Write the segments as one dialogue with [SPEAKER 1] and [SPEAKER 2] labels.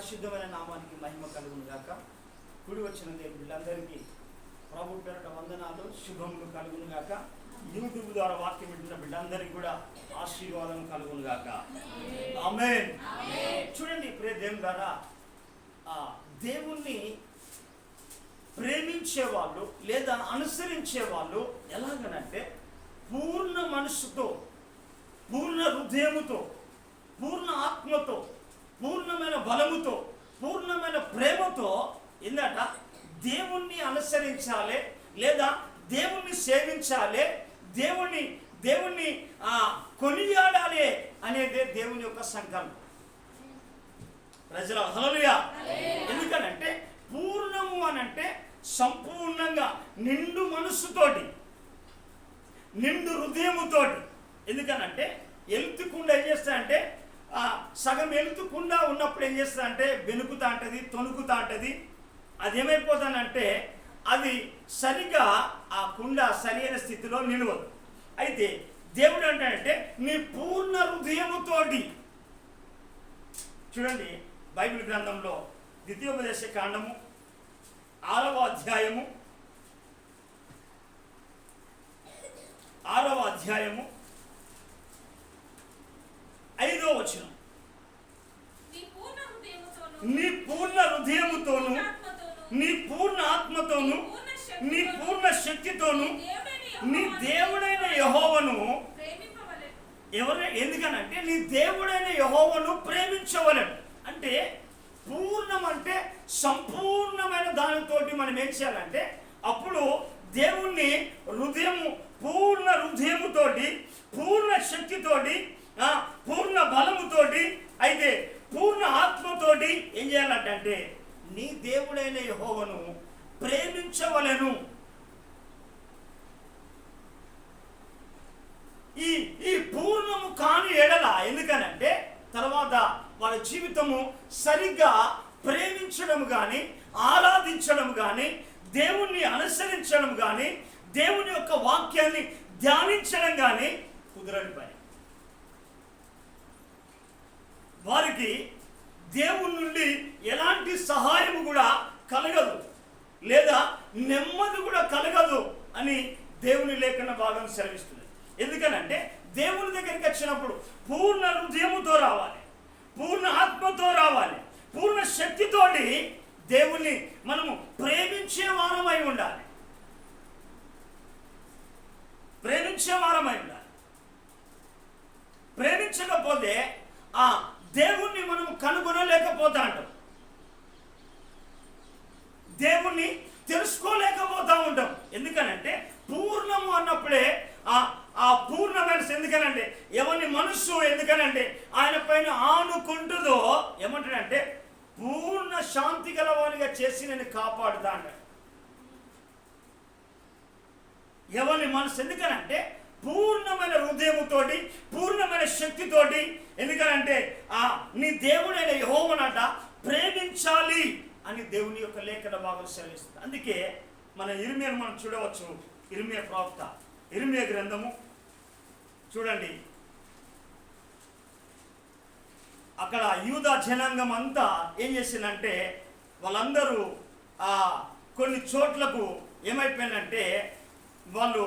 [SPEAKER 1] పరిశుద్ధమైన నామానికి మహిమ కలుగును గాక. కూడి వచ్చిన దేవుని బిడ్డలందరికీ ప్రభు పేరట వందనాలు, శుభములు కలుగును గాక. యూట్యూబ్ ద్వారా వాక్యం వింటున్న బిడ్డలందరికీ కూడా ఆశీర్వాదం కలుగును గాక. ఆమేన్. చూడండి ప్రియ దేవుని ద్వారా దేవుణ్ణి ప్రేమించే వాళ్ళు లేదా అనుసరించే వాళ్ళు ఎలాగనంటే పూర్ణ మనస్సుతో, పూర్ణ హృదయముతో, పూర్ణ ఆత్మతో, పూర్ణమైన బలముతో, పూర్ణమైన ప్రేమతో ఏందట దేవుణ్ణి అనుసరించాలి లేదా దేవుణ్ణి సేవించాలి, దేవుణ్ణి కొనియాడాలి అనేదే దేవుని యొక్క సంకల్పం. ప్రజల హల్లెలూయా. ఎందుకనంటే పూర్ణము అనంటే సంపూర్ణంగా నిండు మనస్సుతోటి, నిండు హృదయముతోటి. ఎందుకనంటే ఎలుతుకుండా ఏం చేస్తా అంటే సగం ఎలుతుకుండా ఉన్నప్పుడు ఏం చేస్తా అంటే బెనుకుతా ఉంటుంది, తొణుకుతా ఉంటుంది. అది ఏమైపోతానంటే అది సరిగా ఆ కుండ సరైన స్థితిలో నిలవదు. అయితే దేవుడు అంటే నీ పూర్ణ హృదయముతోటి. చూడండి బైబిల్ గ్రంథంలో ద్వితీయోపదేశ కాండము 6వ అధ్యాయము 5వ వచనం. నీ పూర్ణ హృదయముతోను, నీ పూర్ణ ఆత్మతోను, నీ పూర్ణ శక్తితోను నీ దేవుడైన యెహోవాను ఎందుకనంటే నీ దేవుడైన యెహోవాను ప్రేమించవలెను. అంటే పూర్ణం అంటే సంపూర్ణమైన దానితోటి మనం ఏం చేయాలంటే అప్పుడు దేవుణ్ణి పూర్ణ హృదయముతోటి, పూర్ణ శక్తితోటి, పూర్ణ బలముతోటి, అయితే పూర్ణ ఆత్మతోటి ఏం చేయాలంటే నీ దేవుడైన యెహోవాను ప్రేమించవలెను. ఈ పూర్ణము కాని ఎడల ఎందుకనంటే తర్వాత వాళ్ళ జీవితము సరిగ్గా ప్రేమించడం కానీ, ఆరాధించడం కానీ, దేవుణ్ణి అనుసరించడం కానీ, దేవుని యొక్క వాక్యాన్ని ధ్యానించడం కానీ కుదరని పని. వారికి దేవుని నుండి ఎలాంటి సహాయం కూడా కలగదు లేదా నెమ్మది కూడా కలగదు అని దేవుని లేఖన భాగం సెలవిస్తుంది. ఎందుకనంటే దేవుని దగ్గరికి వచ్చినప్పుడు పూర్ణ హృదయముతో రావాలి, పూర్ణ ఆత్మతో రావాలి, పూర్ణ శక్తితోటి దేవుణ్ణి మనము ప్రేమించే వారమై ఉండాలి, ప్రేమించే వారమై ఉండాలి. ప్రేమించకపోతే ఆ దేవుణ్ణి మనం కనుగొనలేకపోతా ఉంటాం, దేవుణ్ణి తెలుసుకోలేకపోతా ఉంటాం. ఎందుకనంటే పూర్ణము అన్నప్పుడే ఆ పూర్ణమైన ఎందుకనంటే ఎవరిని మనస్సు ఎందుకనంటే ఆయన పైన ఆనుకుంటుందో ఏమంటాడంటే పూర్ణ శాంతి గలవానిగా చేసి నేను కాపాడుతా అన్నాడు. ఎవరిని మనసు ఎందుకనంటే పూర్ణమైన హృదయముతోటి, పూర్ణమైన శక్తితోటి. ఎందుకనంటే నీ దేవుడైన యెహోవానట ప్రేమించాలి అని దేవుని యొక్క లేఖన భాగం సెలవిస్తుంది. అందుకే మన ఇర్మియాను మనం చూడవచ్చు. ఇర్మియా ప్రవక్త, ఇర్మియా గ్రంథము చూడండి. అక్కడ యూదా జనాంగం అంతా ఏం చేసిందంటే వాళ్ళందరూ కొన్ని చోట్లకు ఏమైపోయిందంటే వాళ్ళు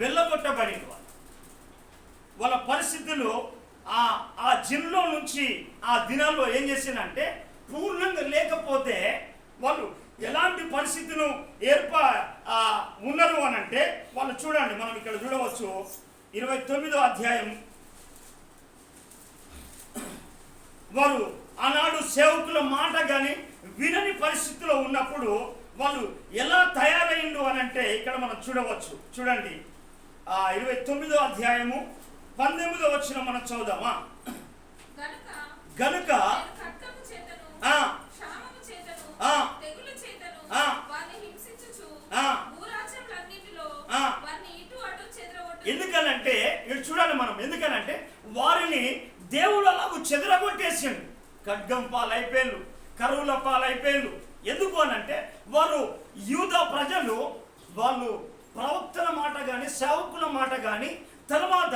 [SPEAKER 1] వెళ్ళగొట్టబడి వాళ్ళ పరిస్థితులు ఆ జిన్లో నుంచి ఆ దినాల్లో ఏం చేసిందంటే పూర్ణంగా లేకపోతే వాళ్ళు ఎలాంటి పరిస్థితులు ఉన్నారు అని అంటే వాళ్ళు చూడండి, మనం ఇక్కడ చూడవచ్చు 29వ అధ్యాయం. వారు ఆనాడు సేవకుల మాట కానీ వినని పరిస్థితిలో ఉన్నప్పుడు వాళ్ళు ఎలా తయారైండు అని అంటే ఇక్కడ మనం చూడవచ్చు. చూడండి 29వ అధ్యాయము 19వ వచనం మనం చదువుదామా. గనుక ఎందుకనంటే ఇక్కడ చూడాలి మనం, ఎందుకనంటే వారిని దేవుడు అలాగూ చెదరగొట్టేసిండు. ఖడ్గం పాలైపోయారు, కరువుల పాలైపోయారు. ఎందుకు అనంటే వారు యూదా ప్రజలు వాళ్ళు ప్రవక్తల మాట కానీ, సేవకుల మాట కానీ, తర్వాత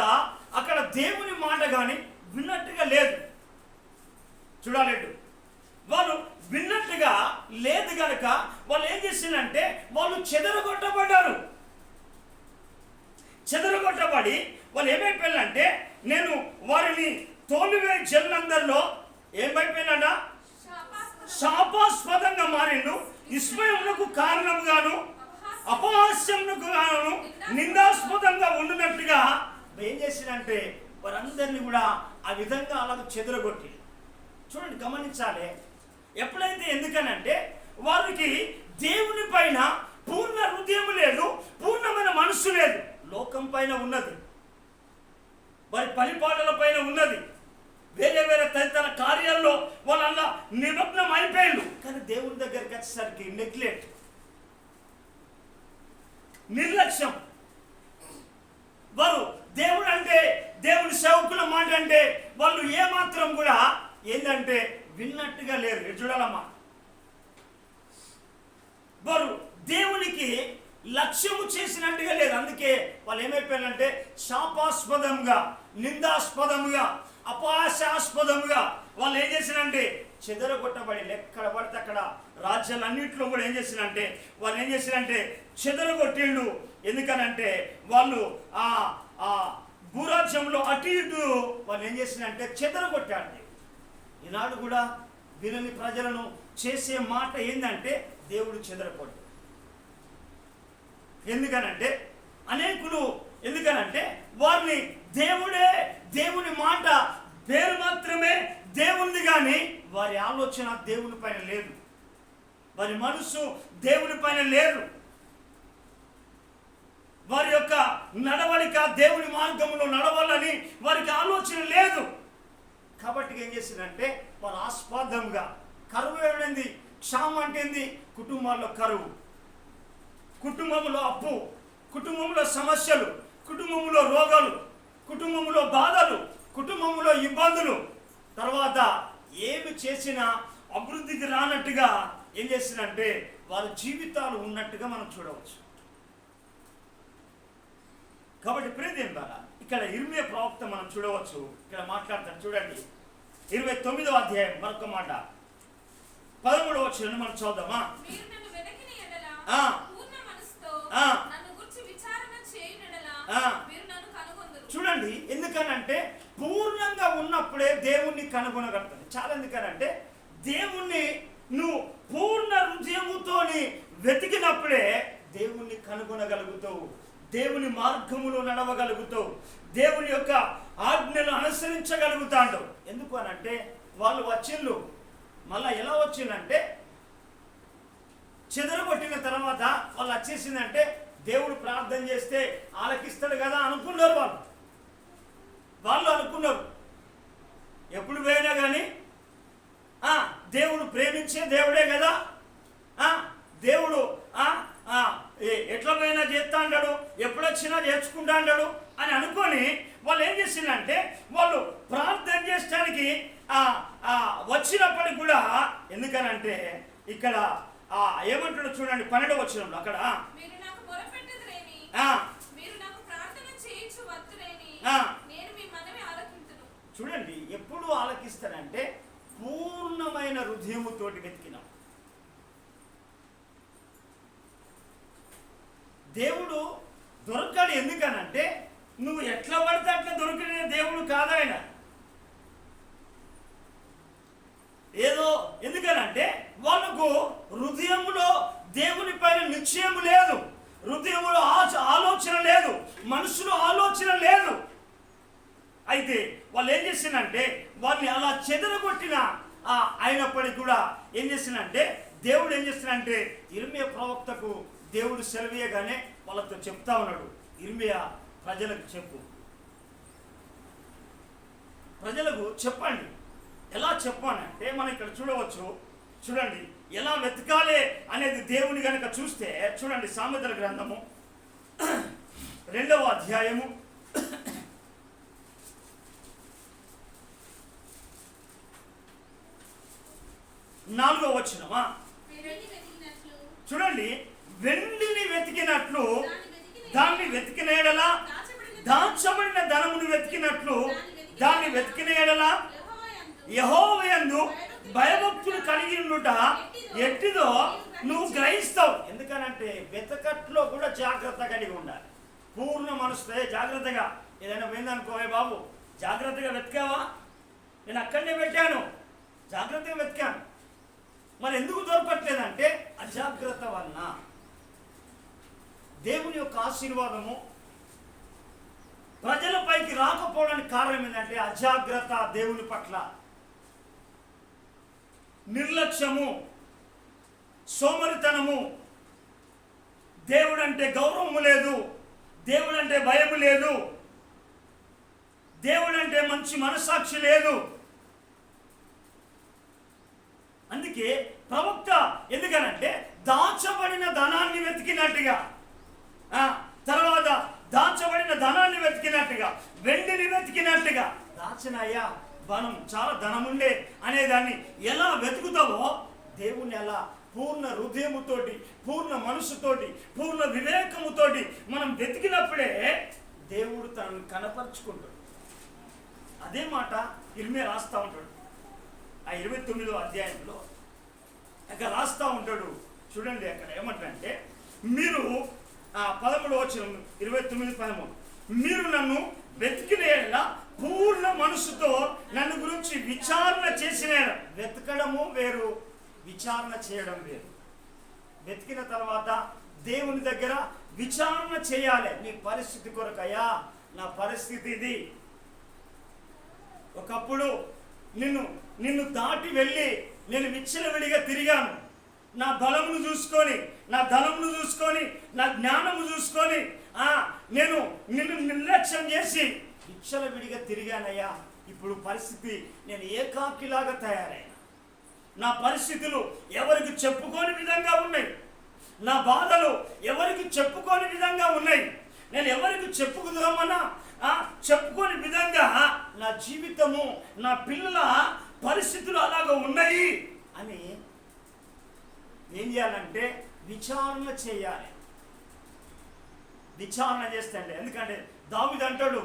[SPEAKER 1] అక్కడ దేవుని మాట కానీ విన్నట్టుగా లేదు. చూడాలేడు. వాళ్ళు విన్నట్టుగా లేదు కనుక వాళ్ళు ఏం చేసిందంటే వాళ్ళు చెదరగొట్టబడ్డారు. చెదరగొట్టబడి వాళ్ళు ఏమైపోయారంటే నేను వారిని తోలివే జనులందరిలో ఏమైపోయినాడ శాపాస్పదంగా మారిండు. విస్మయమునకు కారణంగాను అపహాస్యమునకు గాను నిందాస్పదంగా ఉండినట్టుగా ఏం చేసిందంటే వారందరినీ కూడా ఆ విధంగా అలాగ చెదరగొట్టి. చూడండి, గమనించాలి. ఎప్పుడైతే ఎందుకనంటే వారికి దేవుని పైన పూర్ణ హృదయం లేదు, పూర్ణమైన మనస్సు లేదు. లోకం పైన ఉన్నది, వారి పరిపాలన పైన ఉన్నది, వేరే వేరే తదితర కార్యాల్లో వాళ్ళ నిమగ్నం అయిపోయారు. కానీ దేవుని దగ్గరికి వచ్చేసరికి నెగ్లెక్ట్, నిర్లక్ష్యం. వారు దేవుడు అంటే దేవుని సేవకుల మాట అంటే వాళ్ళు ఏమాత్రం కూడా ఏంటంటే విన్నట్టుగా లేరు. చూడాలమ్మా, వారు దేవునికి లక్ష్యము చేసినట్టుగా లేదు. అందుకే వాళ్ళు ఏమైపోయారంటే శాపాస్పదంగా, నిందాస్పదముగా, అపహాస్యాస్పదముగా వాళ్ళు ఏం చేసినంటే చెదరగొట్టబడి ఎక్కడ పడితే అక్కడ రాజ్యాలన్నింటిలో కూడా ఏం చేసినంటే వాళ్ళు ఏం చేసినంటే చెదరగొట్టిండు. ఎందుకనంటే వాళ్ళు ఆ భూరాజ్యంలో అటు ఇటు వాళ్ళు ఏం చేసినంటే చెదరగొట్టాడు. ఈనాడు కూడా వినని ప్రజలను చేసే మాట ఏంటంటే దేవుడు చెదరగొట్టాడు. ఎందుకనంటే అనేకులు ఎందుకనంటే వారిని దేవుని మాట పేరు మాత్రమే దేవునిది, కానీ వారి ఆలోచన దేవుని పైన లేదు, వారి మనసు దేవుని పైన లేదు, వారి యొక్క నడవడిక దేవుని మార్గంలో నడవాలని వారికి ఆలోచన లేదు. కాబట్టి ఏం చేసిందంటే వారు ఆస్పదంగా కరువు ఏమైంది, క్షామం అంటేంది, కుటుంబాల్లో కరువు, కుటుంబంలో అప్పు, కుటుంబంలో సమస్యలు, కుటుంబంలో రోగాలు, కుటుంబంలో బాధలు, కుటుంబంలో ఇబ్బందులు. తర్వాత ఏమి చేసినా అభివృద్ధికి రానట్టుగా ఏం చేసినంటే వారి జీవితాలు ఉన్నట్టుగా మనం చూడవచ్చు. కాబట్టి ప్రియదేం ద్వారా ఇక్కడ ఇర్మియా ప్రవక్త మనం చూడవచ్చు. ఇక్కడ మాట్లాడతారు చూడండి, 29వ అధ్యాయం మరొక మాట 13వ వచనం మనం చూద్దామా. చూడండి, ఎందుకనంటే పూర్ణంగా ఉన్నప్పుడే దేవుణ్ణి కనుగొనగలుగుతుంది. చాలా ఎందుకనంటే దేవుణ్ణి నువ్వు పూర్ణ హృదయముతోని వెతికినప్పుడే దేవుణ్ణి కనుగొనగలుగుతావు, దేవుని మార్గములో నడవగలుగుతావు, దేవుని యొక్క ఆజ్ఞను అనుసరించగలుగుతాడు. ఎందుకు అనంటే వాళ్ళు వచ్చిళ్ళు మళ్ళీ ఎలా వచ్చిందంటే చెదరగొట్టిన తర్వాత వాళ్ళు వచ్చేసిందంటే దేవుడు ప్రార్థన చేస్తే ఆలకిస్తాడు కదా అనుకున్నారు. వాళ్ళు అనుకున్నారు ఎప్పుడు పోయినా కానీ దేవుడు ప్రేమించే దేవుడే కదా, దేవుడు ఎట్లా పోయినా చేస్తా అంటాడు, ఎప్పుడొచ్చినా చేర్చుకుంటా అంటాడు అని అనుకొని వాళ్ళు ఏం చేసిందంటే వాళ్ళు ప్రార్థన చేయడానికి వచ్చినప్పటికి కూడా ఎందుకనంటే ఇక్కడ ఏమంటాడు చూడండి 12వ వచనంలో అక్కడ చూడండి ఎప్పుడు ఆలకిస్తానంటే పూర్ణమైన హృదయముతోటి వెతికినాం. దేవుడు దొరకడు. ఎందుకనంటే నువ్వు ఎట్లా పడితే అట్లా దొరికిన దేవుడు కాదాయన. ఏదో ఎందుకనంటే వాళ్ళకు హృదయంలో దేవుని పైన నిశ్చయం లేదు, హృదయంలో ఆలోచన లేదు, మనసులో ఆలోచన లేదు. అయితే వాళ్ళు ఏం చేసిందంటే వాళ్ళని అలా చెదరగొట్టిన అయినప్పటికీ కూడా ఏం చేసిందంటే దేవుడు ఏం చేస్తున్నాడంటే ఇర్మియా ప్రవక్తకు దేవుడు సెలవీయగానే వాళ్ళతో చెప్తా ఉన్నాడు, ఇర్మియా ప్రజలకు చెప్పు, ప్రజలకు చెప్పండి. ఎలా చెప్పానంటే మనం ఇక్కడ చూడవచ్చు. చూడండి ఎలా వెతకాలి అనేది దేవుని కనుక చూస్తే చూడండి సామెతల గ్రంథము 2వ అధ్యాయము 4వ వచనమా. చూడండి వెండిని వెతికినట్లు దాన్ని వెతికిన ఎడల, దాచబడిన ధనమును వెతికినట్లు దాన్ని వెతికిన ఎడల యెహోవా యందు భయభక్తులు కలిగి ఉండుట ఎట్టిదో నువ్వు గ్రహిస్తావు. ఎందుకనంటే వెతకట్లో కూడా జాగ్రత్త కలిగి ఉండాలి. పూర్ణ మనసుతో జాగ్రత్తగా ఏదైనా పోయిందనుకో, బాబు జాగ్రత్తగా వెతికావా, నేను అక్కడనే పెట్టాను, జాగ్రత్తగా వెతికాను. మరి ఎందుకు దొరకట్లేదంటే అజాగ్రత్త వలన. దేవుని యొక్క ఆశీర్వాదము ప్రజలపైకి రాకపోవడానికి కారణం ఏంటంటే అజాగ్రత్త, దేవుని పట్ల నిర్లక్ష్యము, సోమరితనము, దేవుడంటే గౌరవము లేదు, దేవుడంటే భయము లేదు, దేవుడంటే మంచి మనస్సాక్షి లేదు. అందుకే ప్రవక్త ఎందుకనంటే దాచబడిన ధనాన్ని వెతికినట్టుగా, తర్వాత దాచబడిన ధనాన్ని వెతికినట్టుగా, వెండిని వెతికినట్టుగా, దాచనయ్యా ధనం చాలా ధనముండే అనేదాన్ని ఎలా వెతుకుతావో దేవుణ్ణి అలా పూర్ణ హృదయముతోటి, పూర్ణ మనసుతోటి, పూర్ణ వివేకముతోటి మనం వెతికినప్పుడే దేవుడు తనను కనపరుచుకుంటాడు. అదే మాట ఇర్మియా రాస్తూ ఉంటాడు. ఆ 29వ అధ్యాయంలో అక్కడ రాస్తూ ఉంటాడు. చూడండి అక్కడ ఏమంటారంటే, మీరు 13వ వచనం 29:13, మీరు నన్ను వెతికిన పూర్ణ మనసుతో నన్ను గురించి విచారణ చేసిన. వెతకడము వేరు, విచారణ చేయడం వేరు. వెతికిన తర్వాత దేవుని దగ్గర విచారణ చేయాలి. నీ పరిస్థితి కొరకయ్యా, నా పరిస్థితి ఇది, ఒకప్పుడు నిన్ను దాటి వెళ్ళి నేను విచ్చలవిడిగా తిరిగాను, నా బలమును చూసుకొని, నా ధనమును చూసుకొని, నా జ్ఞానము చూసుకొని నేను నిన్ను నిర్లక్ష్యం చేసి విచ్చలవిడిగా తిరిగానయ్యా. ఇప్పుడు పరిస్థితి నేను ఏకాకిలాగా తయారైనా, నా పరిస్థితులు ఎవరికి చెప్పుకోని విధంగా ఉన్నాయి, నా బాధలు ఎవరికి చెప్పుకోని విధంగా ఉన్నాయి, నేను ఎవరికి చెప్పుకుందామన్నా చెప్పుకోని విధంగా నా జీవితము, నా పిల్లల పరిస్థితులు అలాగా ఉన్నాయి అని ఏం చేయాలంటే విచారణ చేయాలి. విచారణ చేస్తాండి. ఎందుకంటే దావీదు అంటాడు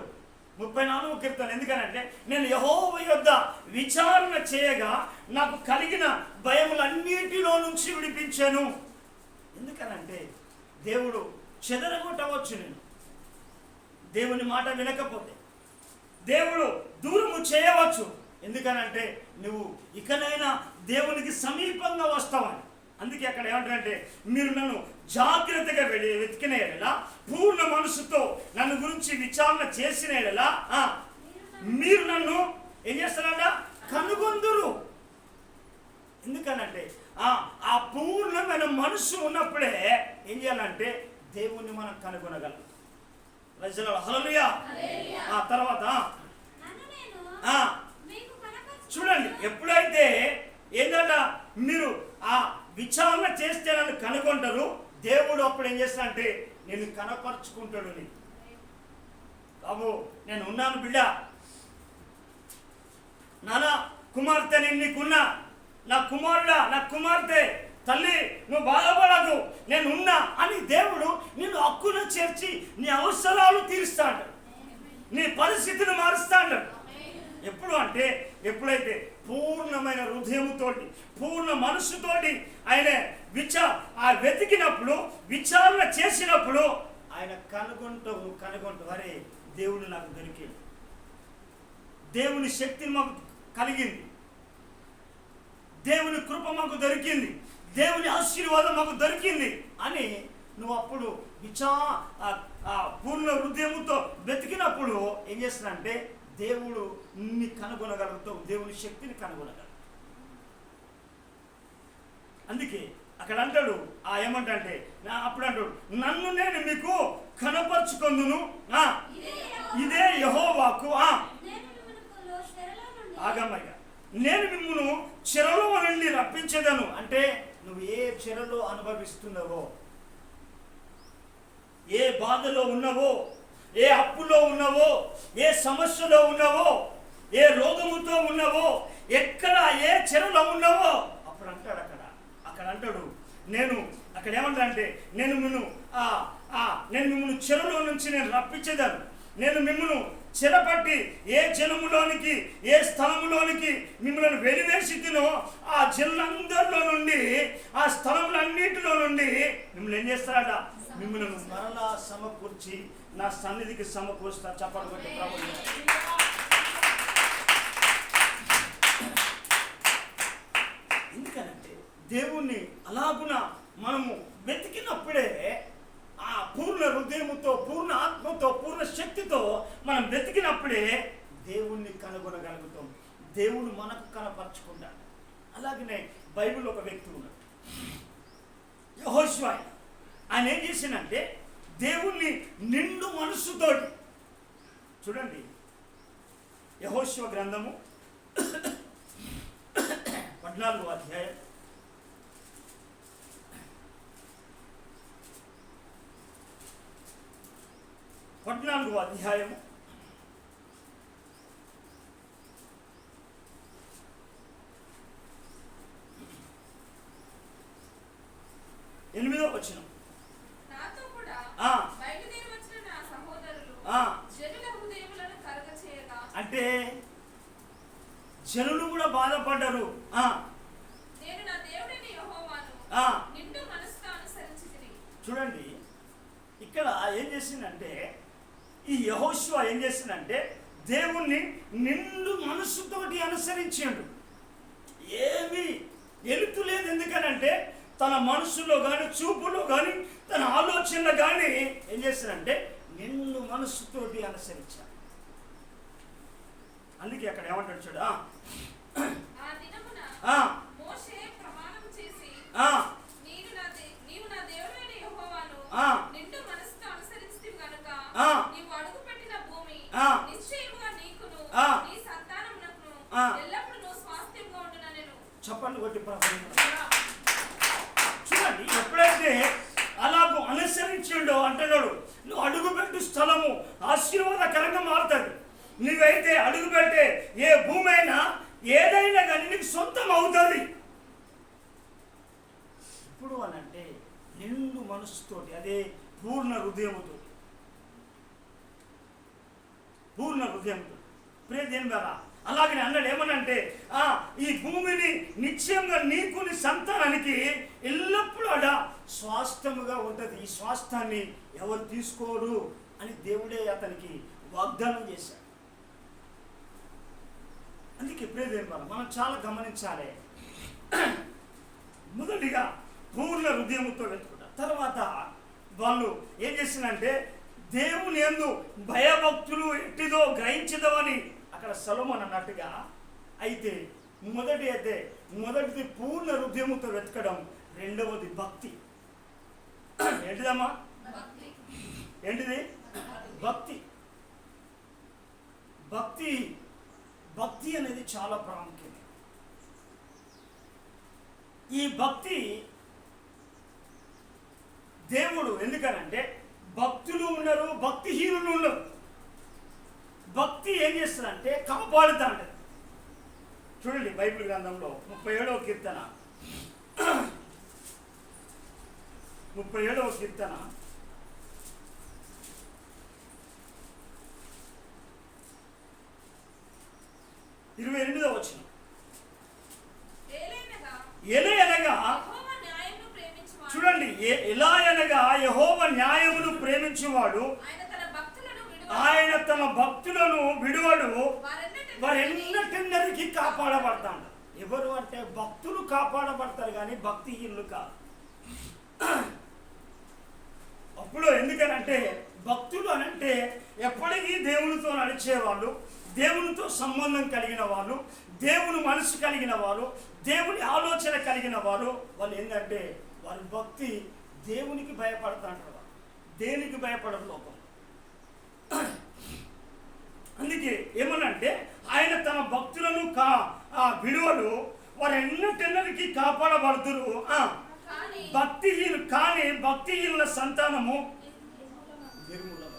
[SPEAKER 1] 34వ కీర్తన, ఎందుకనంటే నేను యెహోవా యొద్ద విచారణ చేయగా నాకు కలిగిన భయములన్నిటిలో నుంచి విడిపించాను. ఎందుకనంటే దేవుడు చెదరగొట్టవచ్చు, నేను దేవుని మాట వినకపోతే దేవుడు దూరము చేయవచ్చు. ఎందుకనంటే నువ్వు ఇకనైనా దేవునికి సమీపంగా వస్తావని. అందుకే అక్కడ ఏమంటారంటే, మీరు నన్ను జాగ్రత్తగా వెతికిన ఎడలా, పూర్ణ మనసుతో నన్ను గురించి విచారణ చేసిన ఎడలా మీరు నన్ను ఏం చేస్తారంట, కనుగొందురు. ఎందుకనంటే ఆ పూర్ణమైన మనసు ఉన్నప్పుడే ఏం చేయాలంటే దేవుణ్ణి మనం కనుగొనగలం. హల్లెలూయా. ఆ తర్వాత చూడండి, ఎప్పుడైతే ఏంటంట మీరు ఆ విచారణ చేస్తే నన్ను కనుగొంటారు, దేవుడు అప్పుడు ఏం చేస్తాడంటే నేను కనపరుచుకుంటాడు. నీ బాబు నేను ఉన్నాను బిడ్డ, నాన్న కుమార్తె నేను నీకున్నా, నా కుమారుడా, నా కుమార్తె, తల్లి నువ్వు బాధపడకు, నేను ఉన్నా అని దేవుడు నిన్ను హక్కున చేర్చి నీ అవసరాలు తీరుస్తాడు, నీ పరిస్థితిని మారుస్తాడు. ఎప్పుడు అంటే ఎప్పుడైతే పూర్ణమైన హృదయముతోటి, పూర్ణ మనసుతోటి ఆయన వెతికినప్పుడు, విచారణ చేసినప్పుడు ఆయన కనుగొంటావు. అరే దేవుడు నాకు దొరికింది, దేవుని శక్తి మాకు కలిగింది, దేవుని కృప మాకు దొరికింది, దేవుని ఆశీర్వాదం మాకు దొరికింది అని నువ్వు అప్పుడు పూర్ణ హృదయముతో వెతికినప్పుడు ఏం చేస్తున్నాడంటే దేవుడు ని కనుగొనగలుగుతావు, దేవుని శక్తిని కనుగొనగలరు. అందుకే అక్కడ అంటాడు ఏమంటే అప్పుడు అంటాడు, నన్ను నేను మీకు కనపరుచుకొందును, ఇదే యెహోవాకు ఆగమయ్య, నేను మిమ్మును చెరలో నుండి రప్పించేదను. అంటే నువ్వు ఏ చెరలో అనుభవిస్తున్నావో, ఏ బాధలో ఉన్నావో, ఏ అప్పులో ఉన్నావో, ఏ సమస్యలో ఉన్నావో, ఏ రోగముతో ఉన్నావో, ఎక్కడ ఏ చెరలో ఉన్నావో అప్పుడు అంటాడు అక్కడ అంటాడు నేను అక్కడ ఏమంటాడంటే నేను మిమ్మల్ని చెరలో నుంచి నేను రప్పించేదాను, నేను మిమ్మల్ని చెరపట్టి ఏ జనములోనికి ఏ స్థలములోనికి మిమ్మల్ని వెలివేసినో ఆ జనులందరిలో నుండి ఆ స్థలములన్నిటిలో నుండి మిమ్మల్ని ఏం చేస్తారట, మిమ్మల్ని మరలా సమకూర్చి నా సన్నిధికి సమకూరుస్తా. చెప్పండి కొట్టి ప్రభువు. ఎందుకనంటే దేవుణ్ణి అలాగున మనము వెతికినప్పుడే ఆ పూర్ణ హృదయముతో, పూర్ణ ఆత్మతో, పూర్ణ శక్తితో మనం వెతికినప్పుడే దేవుణ్ణి కనుగొనగలుగుతాం. దేవుడు మనకు కనపరచుకుంటాడు. అలాగనే బైబిల్ ఒక వ్యక్తి ఉన్నాడు, యెహోషువ. ఆయన ఏం చేసిందంటే దేవుణ్ణి నిండు మనస్సుతోటి, చూడండి యెహోషువ గ్రంథము 14వ అధ్యాయం 14వ అధ్యాయము 8వ వచనం.
[SPEAKER 2] నాతో కూడా బయలుదేరి వచ్చిన నా సహోదరులు జనుల హృదయములను కరగచేయగా,
[SPEAKER 1] అంటే జనులు కూడా బాధపడ్డారు.
[SPEAKER 2] నేను నా దేవుడైన యెహోవాను నిండు మనసుతో అనుసరించితిని.
[SPEAKER 1] చూడండి ఇక్కడ ఏం చేసిందంటే, ఈ యెహోషువ ఏం చేసిందంటే దేవుణ్ణి నిండు మనసుతోటి అనుసరించాడు. ఏమీ ఎలుతు లేదు. ఎందుకనంటే తన మనసులో కానీ, చూపులో కానీ, తన ఆలోచనలో కానీ ఏం చేస్తాడంటే నిండు మనసుతోటి అనుసరించాడు. అందుకే అక్కడ ఏమంటాడు చూడ,
[SPEAKER 2] ఆ దినమున మోషే ప్రమాణం చేసి, నీవు నా దేవుడైన యెహోవాను నిండు మనసుతో అనుసరించితివి గనుక నీవు అడుగుపెట్టిన భూమి నిశ్చయముగా నీకును నీ సంతానమునకును ఎల్లప్పుడూ స్వాస్థ్యంగా ఉండుననెను.
[SPEAKER 1] చెప్పండి కొట్టి ప్రభువు. చూడండి ఎప్పుడైతే అలాగూ అనుసరించిండో అంటున్నాడు, నువ్వు అడుగుపెట్టు స్థలము ఆశీర్వాదకరంగా మారుతుంది. నువ్వైతే అడుగుపెట్టే ఏ భూమి అయినా ఏదైనా కానీ నీకు సొంతం అవుతుంది. ఇప్పుడు అనంటే నిండు మనసుతోటి, అదే పూర్ణ హృదయముతో, పూర్ణ హృదయంతో. ప్రియదేని ద్వారా అలాగనే అన్నాడు ఏమనంటే, ఈ భూమిని నిశ్చయంగా నీకు నీ సంతానానికి ఎల్లప్పుడూ స్వాస్థ్యముగా ఉంటుంది. ఈ స్వాస్థ్యాన్ని ఎవరు తీసుకోరు అని దేవుడే అతనికి వాగ్దానం చేశాడు. అందుకే ప్రియదేని ద్వారా మనం చాలా గమనించాలి. మొదటిగా పూర్ణ హృదయముతో వెతుకుంటారు. తర్వాత వాళ్ళు ఏం చేసిందంటే దేవుని యందు భయభక్తులు ఎట్టిదో గ్రహించదవని అక్కడ సొలొమోను అన్నట్టుగా. అయితే మొదటిది పూర్ణ హృదయముతో వెతకడం, రెండవది భక్తి. ఏంటిదమ్మా? ఏంటిది? భక్తి. భక్తి భక్తి అనేది చాలా ప్రాముఖ్యం. ఈ భక్తి దేవుడు ఎందుకనంటే భక్తులు ఉన్నారు, భక్తిహీనులు ఉన్నారు. భక్తి ఏం చేస్తుందంటే కాపాడుతా ఉంటుంది. చూడండి బైబిల్ గ్రంథంలో 37వ కీర్తన 37వ కీర్తన 28వ వచనం. ఎలయనగా చూడండి, ఎలా అనగా యెహోవా న్యాయమును ప్రేమించువాడు, ఆయన తన భక్తులను విడువడు, వారెన్నటిన్నరికి కాపాడబడతాడు. ఎవరు అంటే భక్తులు కాపాడబడతారు కానీ భక్తిహీనులు కాదు. అప్పుడు ఎందుకనంటే భక్తులు అనంటే ఎప్పటికీ దేవునితో నడిచేవాళ్ళు, దేవునితో సంబంధం కలిగిన వాళ్ళు, దేవుని మనసు కలిగిన వారు, దేవుని ఆలోచన కలిగిన వారు. వాళ్ళు ఏంటంటే వారి భక్తి దేవునికి భయపడతా అంటారు. దేనికి భయపడరు లోకం. అందుకే ఏమనంటే ఆయన తన భక్తులను విడువడు, వారు ఎన్నటెన్నరికి కాపాడబడుతురు. భక్తిహీను కానీ భక్తిహీనుల సంతానము నిర్మూలన.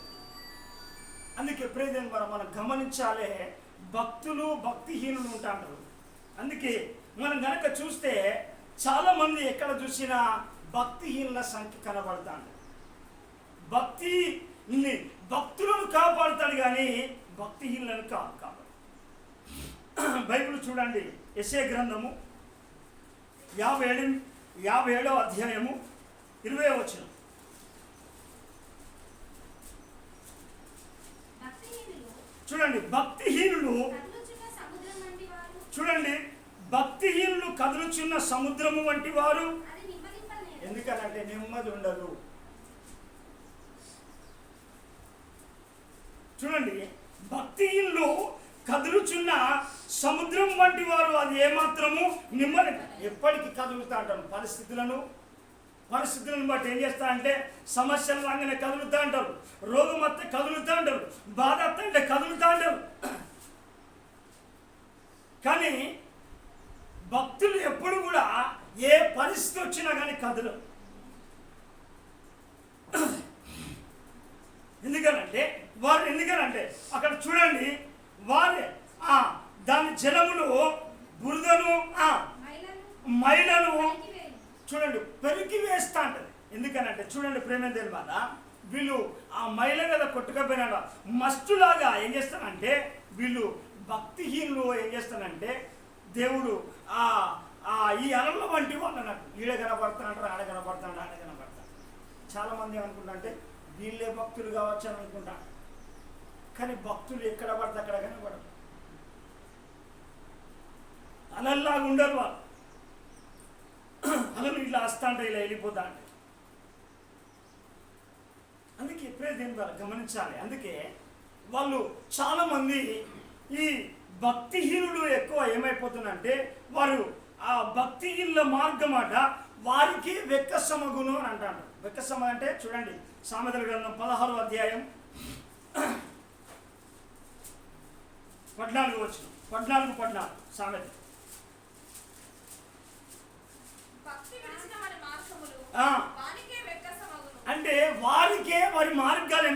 [SPEAKER 1] అందుకే ప్రియదేని ద్వారా మనం గమనించాలే, భక్తులు భక్తిహీనులు ఉంటారు. అందుకే మనం గనక చూస్తే చాలా మంది ఎక్కడ చూసినా భక్తిహీనుల సంఖ్య కనబడతాడు. భక్తి భక్తులను కాపాడుతాడు కానీ భక్తిహీనులను కాపాడు. బైబిల్ చూడండి, యెషయా గ్రంథము 57వ అధ్యాయము 20వ వచనం. చూడండి, భక్తిహీనులు చూడండి, భక్తిహీనులు కదులుచున్న సముద్రము వంటి వారు. ఎందుకనంటే నెమ్మది ఉండదు. చూడండి, భక్తిహీనులు కదులుచున్న సముద్రం వంటి వారు, అది ఏమాత్రము నెమ్మది. ఎప్పటికీ కదులుతా అంటారు. పరిస్థితులను బట్టి ఏం చేస్తా అంటే సమస్యలు రాగానే కదులుతూ అంటారు, రోగం వస్తే కదులుతూ అంటారు, బాధ వస్తే కదులుతూ అంటారు. కానీ భక్తులు ఎప్పుడు కూడా ఏ పరిస్థితి వచ్చినా కానీ కదలరు. ఎందుకనంటే అక్కడ చూడండి, వారే దాని జలములు బురదను మైలను చూడండి పెరికి వేస్తా అంటది. ఎందుకనంటే చూడండి, ప్రేమ తెలియద వీళ్ళు ఆ మైల మీద కొట్టుకపోయినా మస్టులాగా ఏం చేస్తానంటే వీళ్ళు భక్తిహీనులు ఏం చేస్తానంటే దేవుడు ఈ అలల వంటి వాళ్ళు అన్నట్టు. ఈడ కనపడతానంటారు, ఆడ కనపడతాడు. చాలామంది ఏమనుకుంటారంటే వీళ్ళే భక్తులు కావచ్చు అని అనుకుంటారు. కానీ భక్తులు ఎక్కడ పడితే అక్కడ కనపడరు. అలల్లాగా ఉండరు వాళ్ళు. అలలు ఇట్లా వస్తా అంటే ఇలా వెళ్ళిపోతా అంటే. అందుకే ఎప్పుడే దేని ద్వారా గమనించాలి. అందుకే వాళ్ళు చాలామంది ఈ భక్తిహీనులు ఎక్కువ ఏమైపోతుందంటే వారు ఆ భక్తిహీనుల మార్గం అట వారికి వెక్కసమగును అని అంటాడు. వెక్కసమ అంటే చూడండి, సామెతల గ్రంథం 16వ అధ్యాయం 14వ వచనం. 14 సామెత. అంటే వారికే వారి మార్గాలు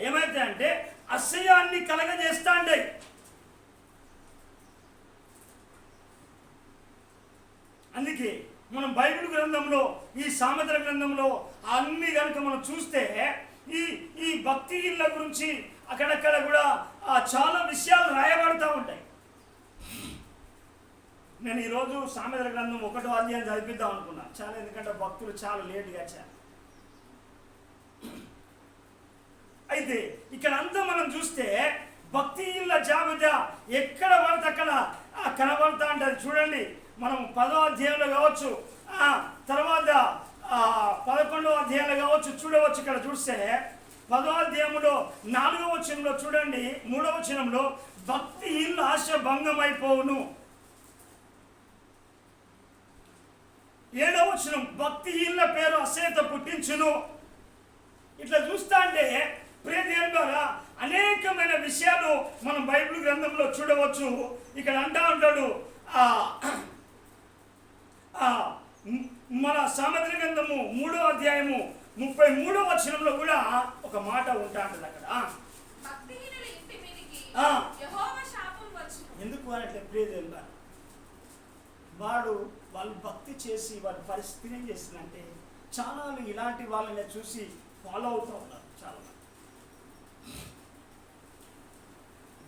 [SPEAKER 1] ఏమైతాయంటే అసహ్యాన్ని కలగజేస్తా ఉంటాయి. అందుకే మనం బైబిల్ గ్రంథంలో ఈ సామెతల గ్రంథంలో అన్ని కనుక మనం చూస్తే ఈ భక్తిహీనుల గురించి అక్కడక్కడ కూడా చాలా విషయాలు రాయబడతా ఉంటాయి. నేను ఈరోజు సామెతల గ్రంథం 1వ అధ్యాయం చదివిద్దాం అనుకున్నాను చాలా, ఎందుకంటే భక్తులు చాలా లేట్గా వచ్చారు. అయితే ఇక్కడ అంతా మనం చూస్తే భక్తిహీనుల జాబితా ఎక్కడ పడితే అక్కడ కనబడతా ఉంటుంది. చూడండి, మనం 10వ అధ్యాయంలో కావచ్చు, తర్వాత 11వ అధ్యాయంలో కావచ్చు, చూడవచ్చు. ఇక్కడ చూస్తే 10వ అధ్యాయంలో 4వ వచనంలో చూడండి, 3వ వచనంలో భక్తిహీనుల ఆశ భంగమైపోవును. 7వ వచనం భక్తిహీనుల పేరు అసహ్యత పుట్టించును. ఇట్లా చూస్తా అంటే ప్రియదేవుని ద్వారా అనేకమైన విషయాలు మనం బైబిల్ గ్రంథంలో చూడవచ్చు. ఇక్కడ అంటా ఉంటాడు, మన సామెతల గ్రంథము 3వ అధ్యాయము 33వ వచనంలో కూడా ఒక మాట ఉంటా ఉంటుంది అక్కడ. ఎందుకు అంటే ప్రియదేవుని ద్వారా వాళ్ళు భక్తి చేసి వారి పరిస్థితిని ఏం చేస్తుందంటే చాలా ఇలాంటి వాళ్ళని చూసి ఫాలో అవుతూ ఉన్నారు చాలా.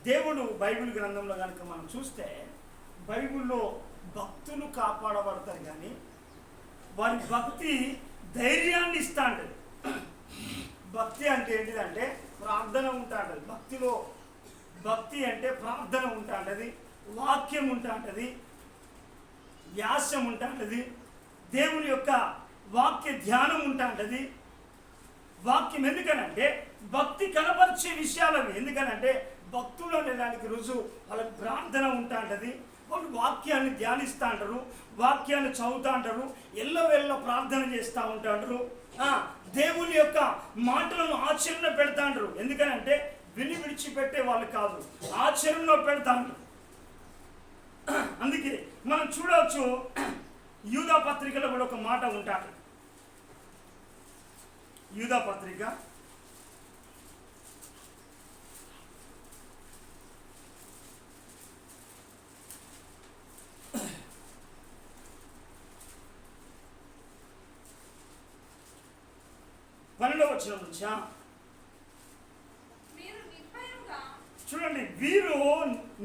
[SPEAKER 1] దేవుడు బైబిల్ గ్రంథంలో కనుక మనం చూస్తే బైబిల్లో భక్తులు కాపాడబడతారు కానీ వారి భక్తి ధైర్యాన్ని ఇస్తా ఉంటుంది. భక్తి అంటే ఏంటిదంటే ప్రార్థన ఉంటా ఉంటుంది. భక్తిలో భక్తి అంటే ప్రార్థన ఉంటా ఉంటుంది, వాక్యం ఉంటా ఉంటుంది, వ్యాసం ఉంటా ఉంటుంది, దేవుని యొక్క వాక్య ధ్యానం ఉంటా ఉంటుంది. వాక్యం ఎందుకనంటే భక్తి కనపరిచే విషయాలు అవి. ఎందుకనంటే భక్తులు అనే దానికి రుజువు వాళ్ళకి ప్రార్థన ఉంటా ఉంటుంది. వాళ్ళు వాక్యాన్ని ధ్యానిస్తూ ఉంటారు, వాక్యాన్ని చదువుతూ ఉంటారు, ఎల్లవెల్ల ప్రార్థన చేస్తూ ఉంటారు, దేవుని యొక్క మాటలను ఆచరణ పెడతా ఉంటారు. ఎందుకనంటే విని విడిచిపెట్టే వాళ్ళు కాదు, ఆచరణలో పెడతా ఉంటారు. అందుకే మనం చూడవచ్చు, యూదా పత్రికలో కూడా ఒక మాట ఉంటాడు. యూదా పత్రిక 12వ వచనం నుంచి
[SPEAKER 2] మీరు నిర్భయముగా
[SPEAKER 1] చూడండి, వీరు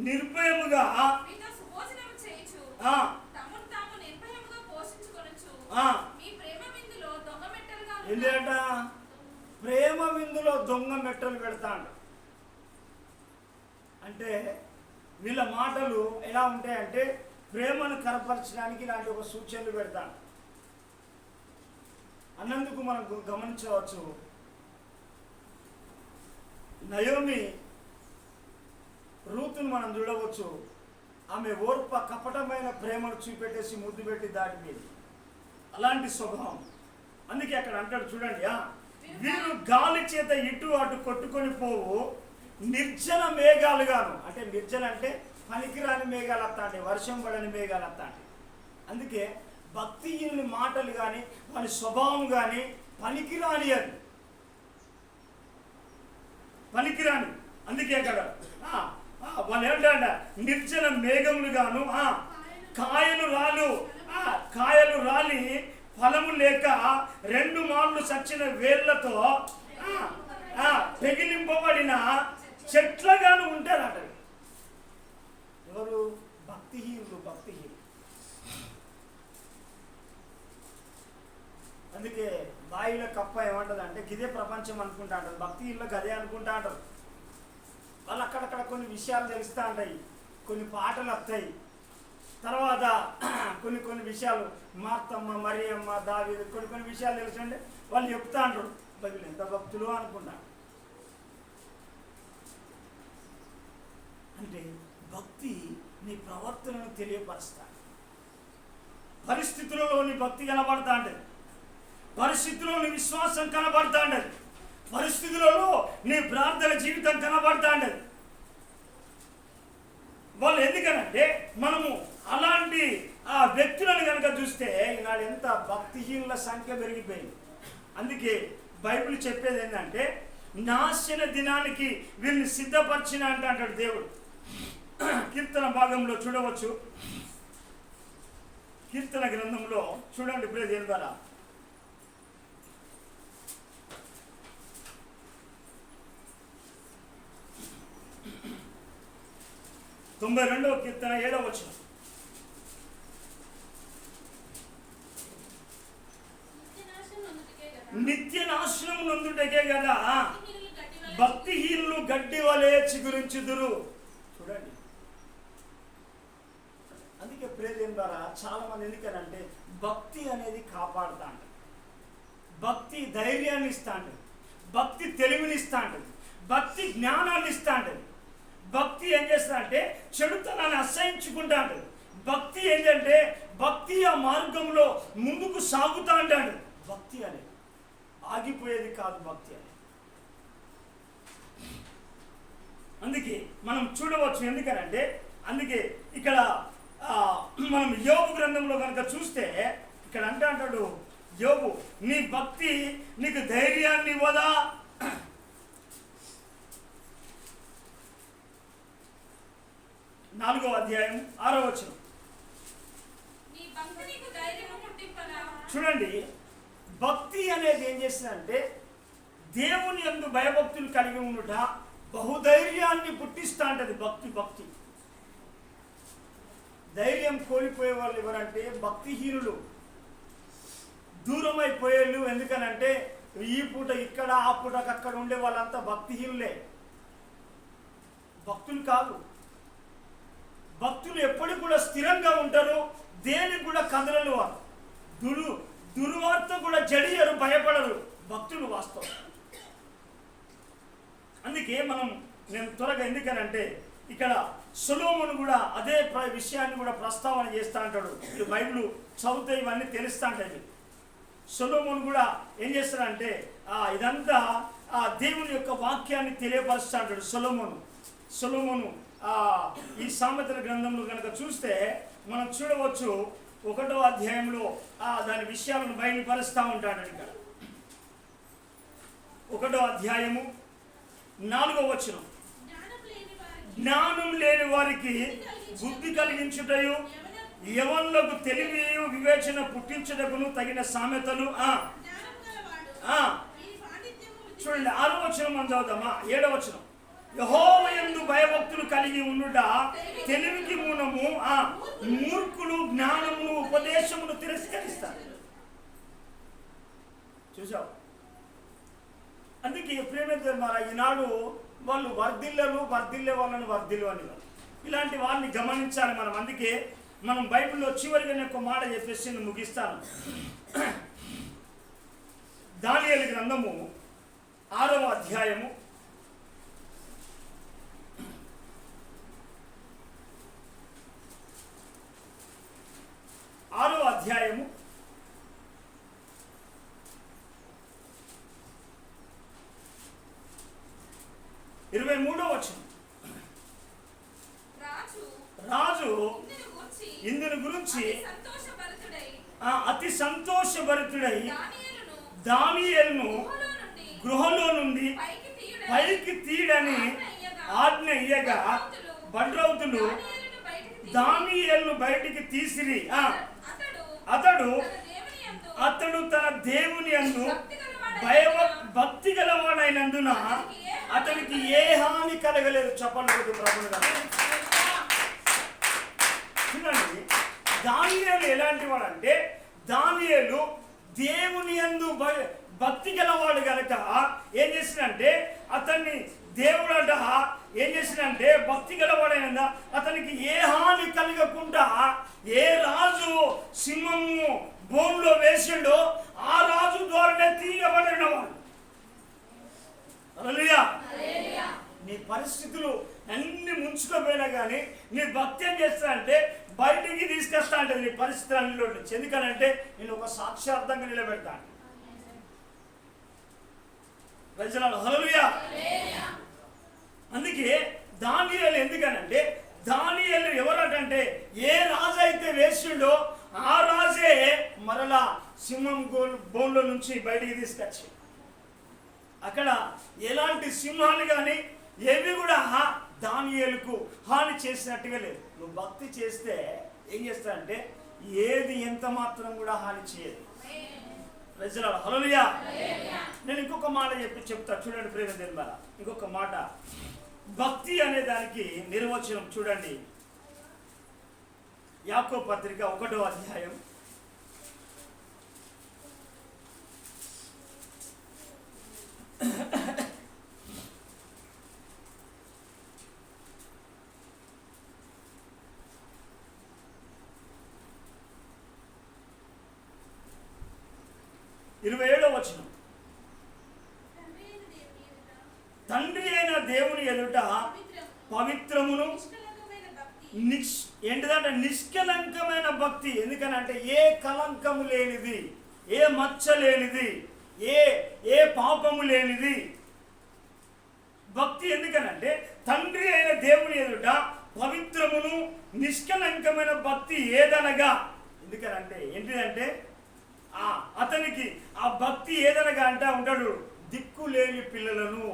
[SPEAKER 1] నిర్భయముగా
[SPEAKER 2] మీతో సుభోజనం చేయుచు తమను తాము నిర్భయముగా పోషించుకొనుచు మీ ప్రేమ విందులో దొంగ మెట్టలుగా
[SPEAKER 1] ఏంటంట? ప్రేమ విందులో దొంగ మెట్టలు పెడతాడు. అంటే వీళ్ళ మాటలు ఎలా ఉంటాయంటే ప్రేమను కనపరచడానికి ఇలాంటి ఒక సూచనలు పెడతాను అన్నందుకు మనం గమనించవచ్చు. నయోమి రూతును మనం చూడవచ్చు. ఆమె ఓర్ప కపటమైన ప్రేమను చూపెట్టేసి ముద్దు పెట్టి దాటిపోయింది. అలాంటి స్వభావం. అందుకే అక్కడ అంటాడు చూడండి, వీరు గాలి చేత ఇటు అటు కొట్టుకొని పోవు నిర్జన మేఘాలుగాను. అంటే నిర్జన అంటే పనికిరాని మేఘాలు వస్తాంటాయి, వర్షం పడని మేఘాలు వస్తాంటాయి. అందుకే భక్తిహీనుని మాటలు కానీ వాని స్వభావం కానీ పనికిరాని, అది పనికిరాని. అందుకే అక్కడ వాళ్ళు ఏమంటారంట, నిర్జన మేఘములు గాను కాయలు రాలి ఫలము లేక 2 మార్లు చచ్చిన వేళ్లతో పెగిలింపబడిన చెట్లగాను ఉంటారట. ఎవరు? భక్తిహీనులు. అందుకే బాయిలో కప్ప ఏమంటది అంటే గిదే ప్రపంచం అనుకుంటా అంటారు. భక్తిహీనులకు అదే అనుకుంటా అంటారు. వాళ్ళు అక్కడక్కడ కొన్ని విషయాలు తెలుస్తూ ఉంటాయి, కొన్ని పాటలు వస్తాయి, తర్వాత కొన్ని విషయాలు మార్తమ్మ, మరియమ్మ, దావీదు కొన్ని విషయాలు తెలుసంటే వాళ్ళు చెప్తా అంటారు. బైబిల్ ఎంత భక్తులు అనుకున్నా. అంటే భక్తి నీ ప్రవర్తనను తెలియపరుస్తా. పరిస్థితులలో నీ భక్తి కనబడతా ఉంటుంది, పరిస్థితుల్లో నీ విశ్వాసం కనబడతా ఉంటుంది, పరిస్థితులలో నీ ప్రార్థన జీవితం కనబడతా ఉంటుంది. వాళ్ళు ఎందుకనంటే మనము అలాంటి ఆ వ్యక్తులను కనుక చూస్తే ఈనాడు ఎంత భక్తిహీనుల సంఖ్య పెరిగిపోయింది. అందుకే బైబిల్ చెప్పేది ఏంటంటే నాశన దినానికి వీళ్ళని సిద్ధపరిచిన అంటాడు దేవుడు. కీర్తన భాగంలో చూడవచ్చు, కీర్తన గ్రంథంలో చూడండి ప్రియ దేవుని ద్వారా 92వ కీర్తన 7వ వచనం. నిత్య నాశనం నొందుటకే కదా భక్తిహీనులు గడ్డి వలె చిగురించుదురు. చూడండి, అందుకే ప్రేమ ద్వారా చాలా మంది ఎందుకనంటే భక్తి అనేది కాపాడుతాంట, భక్తి ధైర్యాన్ని ఇస్తాంట, భక్తి తెలివినిస్తాంట, భక్తి జ్ఞానాన్ని ఇస్తాంట. భక్తి ఏం చేస్తాడంటే చెడుతనాన్ని అసహించుకుంటా అంటాడు. భక్తి ఏంటంటే భక్తి ఆ మార్గంలో ముందుకు సాగుతా అంటాడు. భక్తి అనేది ఆగిపోయేది కాదు, భక్తి అనేది. అందుకే మనం చూడవచ్చు. ఎందుకనంటే అందుకే ఇక్కడ మనం యోబు గ్రంథంలో కనుక చూస్తే ఇక్కడ అంటాడు యోబు, నీ భక్తి నీకు ధైర్యాన్ని ఇవ్వదా? 4వ అధ్యాయం 6వ వచనం. చూడండి, భక్తి అనేది ఏం చేస్తుందంటే దేవుని యందు భయభక్తులు కలిగి ఉండుట బహుధైర్యాన్ని పుట్టిస్తా అంటది. భక్తి ధైర్యం కోల్పోయే వాళ్ళు ఎవరంటే భక్తిహీనులు, దూరం అయిపోయేళ్ళు. ఎందుకనంటే ఈ పూట ఇక్కడ ఆ పూటకు అక్కడ ఉండే వాళ్ళంతా భక్తిహీనులే, భక్తులు కాదు. భక్తులు ఎప్పటికి కూడా స్థిరంగా ఉంటారు, దేనికి కూడా కదలలు. వారు దుర్వార్త కూడా జడియరు, భయపడరు భక్తులు వాస్తవం. అందుకే నేను త్వరగా ఎందుకనంటే ఇక్కడ సొలొమోను కూడా అదే విషయాన్ని కూడా ప్రస్తావన చేస్తా అంటాడు. ఇది బైబిల్ చదివితే ఇవన్నీ తెలుస్తా ఉంటాయి. సొలొమోను కూడా ఏం చేస్తాడంటే ఇదంతా దేవుని యొక్క వాక్యాన్ని తెలియపరుస్తా అంటాడు. సొలొమోను ఈ సామెతల గ్రంథంలో కనుక చూస్తే మనం చూడవచ్చు 1వ అధ్యాయంలో దాని విషయాలను బయలుపరుస్తూ ఉంటాడు. ఇక్కడ 1వ అధ్యాయము 4వ వచనం. జ్ఞానం లేని వారికి బుద్ధి కలిగించుటయు యవనులకు తెలివి వివేచన పుట్టించుటకును తగిన సామెతలు చూడండి 6వ వచనం మనం చదువుదామా. 7వ వచనం, యెహోవాయందు భయభక్తులు కలిగి ఉండుట తెలివికి మూలము, మూర్ఖులు జ్ఞానమును ఉపదేశమును తిరస్కరిస్తారు. చూసావు? అందుకే ప్రేమిద్దారు మరి ఈనాడు వాళ్ళు వర్ధిల్లే వాళ్ళని వర్ధిల్లు అని ఇలాంటి వాళ్ళని గమనించాలి మనం. అందుకే మనం బైబిల్లో చివరిగా నేను ఒక మాట చెప్పేసి నేను ముగిస్తాను. దానియేలు గ్రంథము 6వ అధ్యాయము 23వ వచనం. రాజు ఇందుని గురించి అతి సంతోషభరితుడై దానియేలును గృహలో నుండి పైకి తీయడని ఆజ్ఞ ఇయ్యగా బండ్రౌతులు దానియేలును బయటికి తీసిరి. అతడు తన దేవుని యందు భక్తి గలవాడైనందున అతనికి ఏ హాని కలగలేదు. చెప్పలేదు ప్రభువు గారు. చూడండి, దానియేలు ఎలాంటి వాడంటే, దానియేలు దేవుని యందు భక్తి గలవాడు కనుక ఏం చేసినంటే అతన్ని దేవుడట ఏం చేసినంటే భక్తి గలవాడైన అతనికి ఏ హాని కలగకుండా ఏ రాజు సింహము బోన్లో వేసిండో ఆ రాజు ద్వారానే తీయబడినవాడు. హల్లెలూయా. నీ పరిస్థితులు అన్ని ముంచుకోపోయినా కానీ నీ భక్తి ఏం చేస్తా అంటే బయటికి తీసుకొస్తా అంటే నీ పరిస్థితులు అన్నిలో నుంచి. ఎందుకనంటే నేను ఒక సాక్ష్యార్థంగా నిలబెడతాను. ప్రజలు హల్లెలూయా. అందుకే దానియేలు ఎందుకనంటే దానియేలు ఎవరటంటే ఏ రాజు అయితే వేసిండో ఆ రాజే మరలా సింహం బోన్లో నుంచి బయటికి తీసుకొచ్చి అక్కడ ఎలాంటి సింహాలు కానీ ఏవి కూడా దానియేలుకు హాని చేసినట్టుగా లేదు. నువ్వు భక్తి చేస్తే ఏం చేస్తానంటే ఏది ఎంత మాత్రం కూడా హాని చేయదు. ప్రజలు హల్లెలూయా. నేను ఇంకొక మాట చెప్తా చూడండి ప్రేమ దేనివల్ల. ఇంకొక మాట, భక్తి అనే దానికి నిర్వచనం చూడండి. యాకోబు పత్రిక 1వ అధ్యాయం 27వ వచనం, తండ్రి అయిన దేవుని ఎదుట పవిత్రమును ఏంటిదంటే నిష్కలంకమైన భక్తి. ఎందుకనంటే ఏ కలంకము లేనిది, ఏ మచ్చ లేనిది, ఏ పాపము లేనిది భక్తి. ఎందుకనంటే తండ్రి అయిన దేవుని ఎదుట పవిత్రమును నిష్కలంకమైన భక్తి ఏదనగా. ఎందుకనంటే ఏంటిదంటే అతనికి ఆ భక్తి ఏదనగా అంటే ఉంటాడు దిక్కులేని పిల్లలను,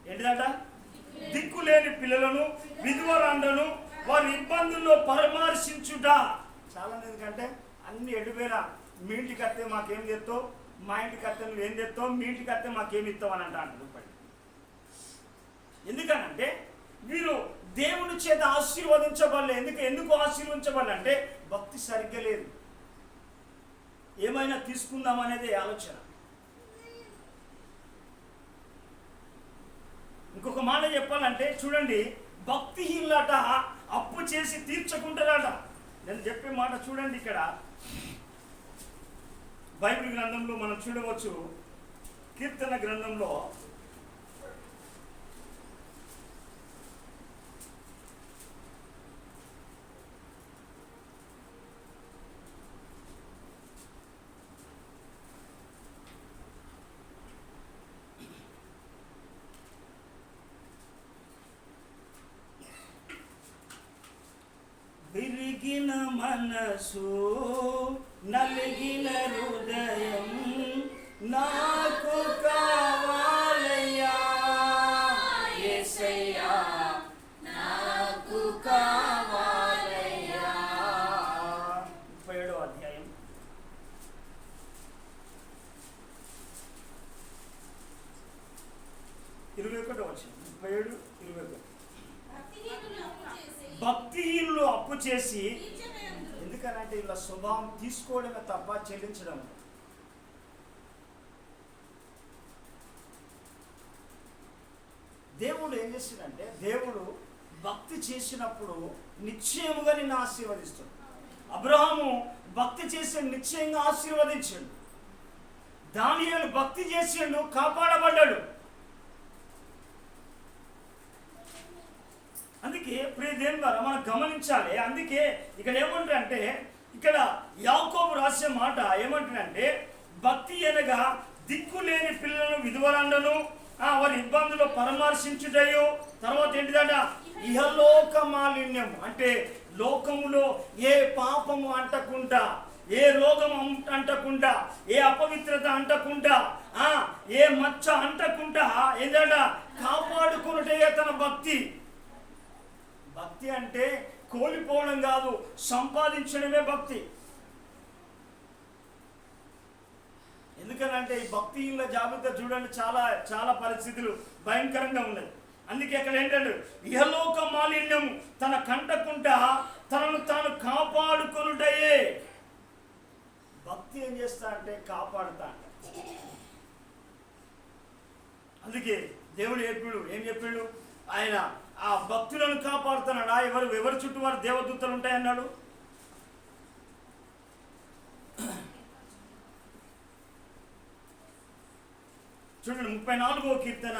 [SPEAKER 1] ఏంటిదంట దిక్కులేని పిల్లలను, విధవరాండ్రను వారి ఇబ్బందుల్లో పరామర్శించుట. చాలా ఎందుకంటే అన్ని ఎడిపోయినా మీ ఇంటికి వస్తే మాకేం తెస్తావు, మా ఇంటికి వస్తే నువ్వేం తెస్తావు, మీ ఇంటికి వస్తే మాకేమి ఇస్తావు అని అంటాడు. ఎందుకనంటే వీరు దేవుని చేత ఆశీర్వదించబడలే. ఎందుకు ఆశీర్వదించబడాలంటే భక్తి సరిగ్గా లేదు. ఏమైనా తీసుకుందాం అనేది ఆలోచన. ఇంకొక మాట చెప్పాలంటే చూడండి, భక్తిహీనులట అప్పు చేసి తీర్చుకుంటారట. నేను చెప్పే మాట చూడండి, ఇక్కడ బైబిల్ గ్రంథంలో మనం చూడవచ్చు. కీర్తన గ్రంథంలో విరిగిన మనసు నలిగిన హృదయం నాకు కావాలయ్యా యేసయ్యా, నాకు కావాలయ్యా. 37వ అధ్యాయం 37వ చదువుకోకు.
[SPEAKER 2] భక్తిహీనులు
[SPEAKER 1] భక్తిహీనులు అప్పు చేసి
[SPEAKER 2] తీర్చనయందురు.
[SPEAKER 1] ఎందుకనంటే ఇలా స్వభావం తీసుకోవడమే తప్ప చెల్లించడం. దేవుడు ఏం చేసిందంటే దేవుడు భక్తి చేసినప్పుడు నిశ్చయముగా నిన్ను ఆశీర్వదిస్తాడు. అబ్రహాము భక్తి చేసి నిశ్చయంగా ఆశీర్వదించాడు. దానియేలు భక్తి చేసిండు, కాపాడబడ్డాడు. అందుకే ప్రియ దేవుని ద్వారా మనం గమనించాలి. అందుకే ఇక్కడ ఏమంటారంటే, ఇక్కడ యాకోబు రాసే మాట ఏమంటారంటే, భక్తి అనగా దిక్కులేని పిల్లలను విధవరాండను వారి ఇబ్బందులు పరామర్శించుటయు, తర్వాత ఏంటిదట ఇహలోక మాలిన్యం, అంటే లోకములో ఏ పాపము అంటకుండా, ఏ రోగం అంటకుండా, ఏ అపవిత్రత అంటకుండా, ఏ మచ్చ అంటకుండా ఏంటంట కాపాడుకున్నటే తన భక్తి. భక్తి అంటే కోల్పోవడం కాదు, సంపాదించడమే భక్తి. ఎందుకనంటే ఈ భక్తిహీనుల జాబితా చూడండి, చాలా చాలా పరిస్థితులు భయంకరంగా ఉన్నాయి. అందుకే అక్కడ ఏంటంటే ఇహలోక మాలిన్యం తన కంటకుండా తనను తాను కాపాడుకొనుటయే. భక్తి ఏం చేస్తా అంటే కాపాడుతా. అందుకే దేవుడు ఏం చెప్పాడు, ఆయన ఆ భక్తులను కాపాడుతున్నాడా. ఎవరి చుట్టూ వారు దేవదూతలు ఉంటాయన్నాడు. చూడండి 34వ కీర్తన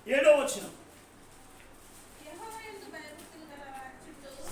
[SPEAKER 1] 7వ వచనం.